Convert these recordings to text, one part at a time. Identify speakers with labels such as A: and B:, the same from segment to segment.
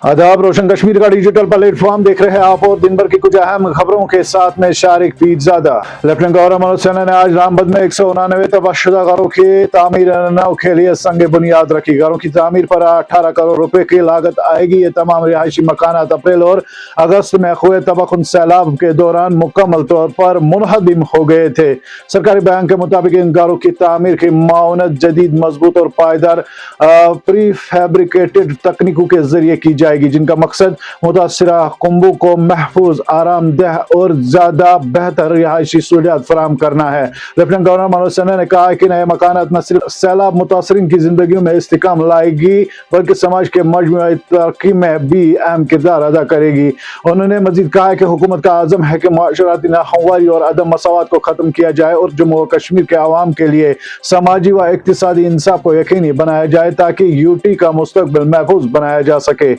A: आदाब, रोशन कश्मीर का digital platform देख रहे हैं आप और दिन भर की कुछ अहम खबरों के साथ में शारिक पीरजादा। लेफ्टिनेंट गवर्नर मनोज सिन्हा ने आज रामबद में 199 तबाहशुदा घरों की तामीर के लिए संग बुनियाद रखी। घरों की तामीर पर 18 करोड़ रुपए की लागत आएगी। ये तमाम रिहायशी मकानात अप्रैल और अगस्त में हुए तबाहकुन सैलाब के दौरान मुकम्मल तौर पर मुनहदिम हो गए थे। सरकारी बयान के मुताबिक इन घरों की तामीर की माउनत जदीद, मजबूत और पायदार प्री फैब्रिकेटेड तकनीकों के जरिए की जाएगी, जिनका मकसद मुतासरा कुंबों को महफूज, आरामदेह और ज्यादा बेहतर रिहायशी सहूलियात फराहम करना है। लेफ्टिनेंट गवर्नर मनोज सिन्हा ने कहा कि नए मकानात न सिर्फ सैलाब मुतासरीन की जिंदगियों में इस्तेकाम लाएगी बल्कि समाज के मजमूई तरक्की में भी अहम किरदार अदा करेगी। उन्होंने मजीद कहा कि हुकूमत का आज़म है कि मुआशराती नाहमवारी और अदम मसावत को खत्म किया जाए और जम्मू और कश्मीर के आवाम के लिए समाजी व इक्तिसादी इंसाफ को यकीनी बनाया जाए ताकि यूटी का मुस्तकबिल महफूज बनाया जा सके।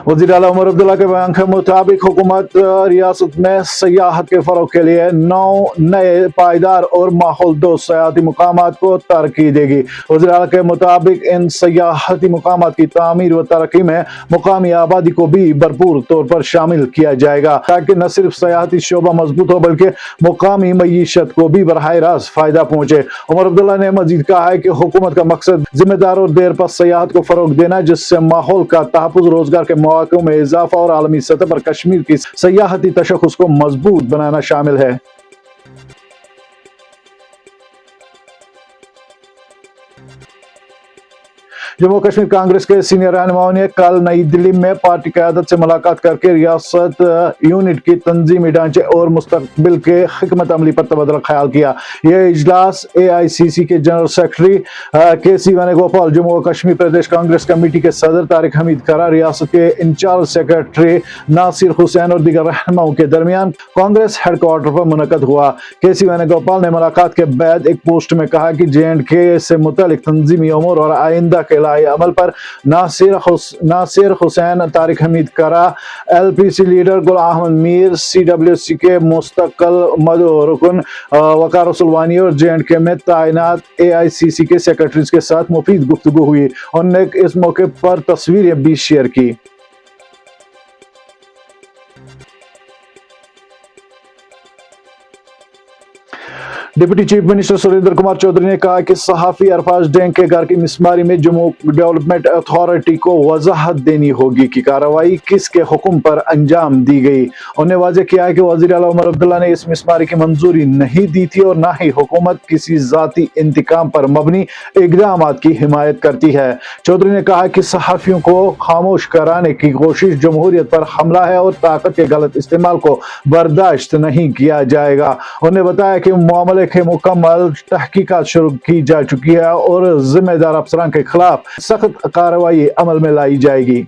A: वज़ीर आला उमर अब्दुल्ला के बयान के मुताबिक हुकूमत रियासत में सयाहत के फरोग के लिए 9 नए पायदार और माहौल दोस्त सयाहती मुकामात को तरक्की देगी। वज़ीर आला के मुताबिक इन सयाहती मुकामात की तामीर व तरक्की में मुकामी आबादी को भी भरपूर तौर पर शामिल किया जाएगा ताकि न सिर्फ सयाहती शोबा मजबूत हो बल्कि मुकामी मईशत को भी बराह रास्त फायदा पहुंचे। उमर अब्दुल्ला ने मजीद कहा है कि हुकूमत का मकसद जिम्मेदार और देर पर सयाहत को फरोग देना, जिससे माहौल का तहफ़्फ़ुज़, रोजगार के मौक़ों में इजाफा और आलमी सतह पर कश्मीर की सयाहती तशख़्ख़ुस को मजबूत बनाना शामिल है। जम्मू कश्मीर कांग्रेस के सीनियर रहनुमाओं ने कल नई दिल्ली में पार्टी क़यादत से मुलाकात करके रियासत यूनिट की तंजीमी ढांचे और मुस्तकबिल के हिकमत अमली पर तबादला ख्याल किया। यह इजलास AICC के general secretary KC Venugopal, Jammu और कश्मीर प्रदेश कांग्रेस कमेटी के सदर तारिक हमीद करा, रियासत के इंचार्ज सेक्रेटरी नासिर हुसैन और दीगर रहनुमाओं के दरमियान कांग्रेस हेडक्वार्टर पर मुनक़द हुआ। KC वेणुगोपाल ने मुलाकात के बाद एक पोस्ट में कहा कि J&K से मुतल्लिक तंजीमी उमूर और आइंदा के अमल पर नासिर हुसैन, तारिक हमीद करा, LPC leader Ghulam Ahmad Mir, CWC के मुस्तकिल रुकन वकार रसूलवानी और J&K में तैनात AICC के सेक्रेटरीज के साथ मुफीद गुफ्तगू हुई। उन्होंने इस मौके पर तस्वीरें भी शेयर की। Deputy chief minister Surendra Kumar Chaudhary ने कहा कि सहाफी अरफाज डैंग के घर की मिसमारी में जम्मू डेवलपमेंट अथॉरिटी को वजाहत देनी होगी कि कार्रवाई किसके हुक्म पर अंजाम दी गई। उन्होंने वाज़ेह किया है कि वज़ीर आला उमर अब्दुल्ला ने इस मिसमारी की मंजूरी नहीं दी थी और न ही हुकूमत किसी जाती इंतकाम पर मबनी इक़दाम की हिमायत करती है। चौधरी ने कहा कि सहाफियों को खामोश कराने की कोशिश जमहूरियत पर हमला है और ताकत के गलत इस्तेमाल को बर्दाश्त नहीं किया जाएगा। उन्होंने बताया कि मामले के मुकम्मल तहकीकात शुरू की जा चुकी है और जिम्मेदार अफसरान के खिलाफ सख्त कार्रवाई अमल में लाई जाएगी।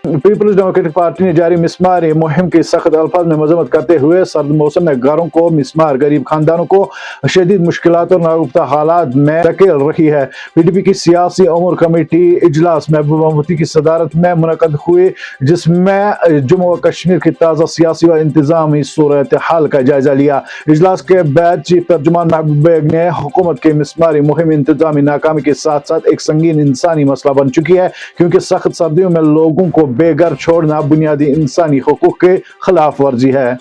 A: पीपल्स डेमोक्रेटिक पार्टी ने जारी मिसमारी मुहिम की सख्त अल्फाज में मजम्मत करते हुए सर्द मौसम में घरों को मिसमार गरीब खानदानों को शदीद मुश्किलात और नागुफ्ता हालात में धकेल रही है। PDP की सियासी उमूर कमेटी इजलास महबूबा मुफ्ती की सदारत में मुनक़द हुई, जिसमें जम्मू और कश्मीर की ताज़ा सियासी व इंतजामी सूरत हाल का जायजा लिया। इजलास के बाद चीफ तर्जुमान महबूब बेग ने हुकूमत की मिसमारी मुहिम इंतजामी नाकामी के साथ साथ एक संगीन इंसानी मसला बन चुकी है, क्योंकि सख्त सर्दियों में लोगों को बेघर छोड़ना बुनियादी इंसानी हुकूक के खिलाफ वर्जी है।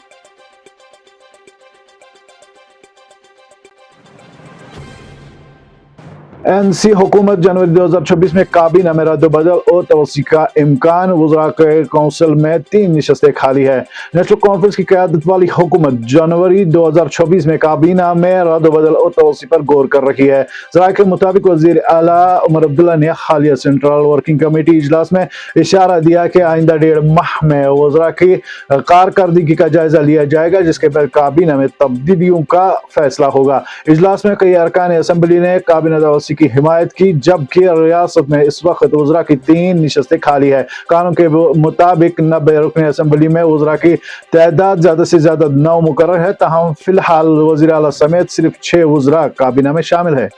A: NC हुकूमत जनवरी 2026 में काबीना में रद्द-बदल और तवस्सी का इम्कान। वज़रा के काउंसिल में 3 नशस्तें खाली है। नेशनल कॉन्फ्रेंस की क़यादत वाली हुकूमत जनवरी 2026 में काबीना में रद्द-बदल और तवस्सी पर गौर कर रही है। ज़राए के मुताबिक वज़ीर आला उमर अब्दुल्ला ने हालिया सेंट्रल वर्किंग कमेटी इजलास में इशारा दिया कि आइंदा 1.5 माह में वज़रा की कारकर्दगी का जायजा लिया जाएगा, जिसके बाद काबीना में तब्दीलियों का फैसला होगा। इजलास में कई अरकान असम्बली ने काबीना तवस्सी की हिमायत की, जबकि रियासत में इस वक्त वज़रा की 3 नशस्तें खाली है। कानून के मुताबिक 90 रुकन असम्बली में वज़रा की तादाद ज्यादा से ज्यादा 9 मुकर्रर है, तहम फिलहाल वज़ीर आला समेत सिर्फ 6 वज़रा काबीना में शामिल है।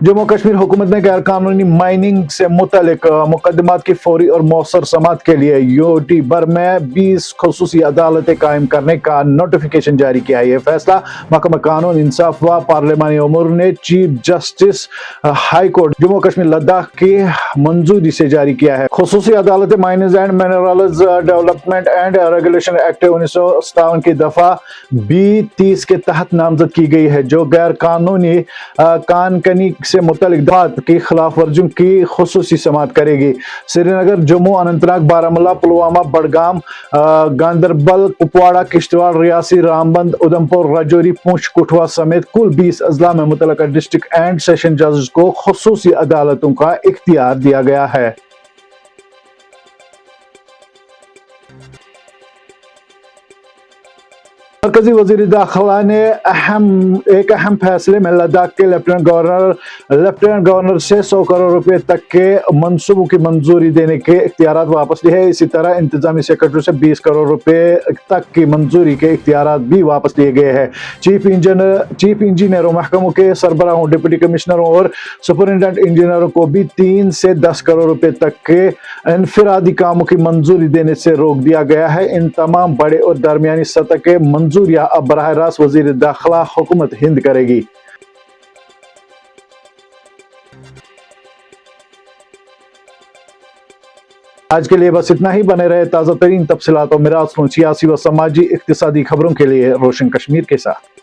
A: जम्मू कश्मीर हुकूमत ने गैर कानूनी माइनिंग से मुतल्लिक मुकदमात की फौरी और मौसर समाअत के लिए यूटी भर में 20 खुसूसी अदालतें कायम करने का नोटिफिकेशन जारी किया है। यह फैसला महकमा कानून इंसाफ व पार्लिमानी उमूर ने chief justice high court Jammu Kashmir Ladakh की मंजूरी से जारी किया है। खुसूसी अदालतें mining and minerals development and regulation act 1957 की दफा B30 के तहत नामजद की गई है, जो गैर कानूनी कानकनी से मुतल्लिक बात की खिलाफ वर्जियों की खुसूसी समाअत करेगी। श्रीनगर, जम्मू, अनंतनाग, बारामूला, पुलवामा, बडगाम, गांदरबल, कुपवाड़ा, किश्तवाड़, रियासी, रामबंद, उधमपुर, राजौरी, पुंछ, कठुआ समेत कुल 20 अजला में मुतल्लिका डिस्ट्रिक्ट एंड सेशन जजेस को खुसूसी अदालतों का इख्तियार दिया गया है। मरकजी वजीर दाखिला ने एक अहम फैसले में लद्दाख के लेफ्टिनेंट गवर्नर से 100 करोड़ रुपए तक के मंसूबों की मंजूरी देने के इख्तियारात वापस लिए हैं। इसी तरह इंतजामी सेक्रेटरी से 20 करोड़ रुपए तक की मंजूरी के इख्तियारात भी वापस लिए गए हैं। चीफ इंजीनियरों, महकमों के सरबराहों, डिप्टी कमिश्नरों और सुपरिटेंडेंट इंजीनियरों को भी 3 से 10 करोड़ रुपए तक के इनफरादी कामों की मंजूरी देने से रोक दिया गया है। इन तमाम बड़े और दरमियानी सतह के मंजूरियां अब बराह रास्त वजीर दाखिला हुकूमत हिंद करेगी। आज के लिए बस इतना ही। बने रहे ताज़ा तरीन तफसीलात और मिराज सियासी व समाजी इक्तिसादी खबरों के लिए रोशन कश्मीर के साथ।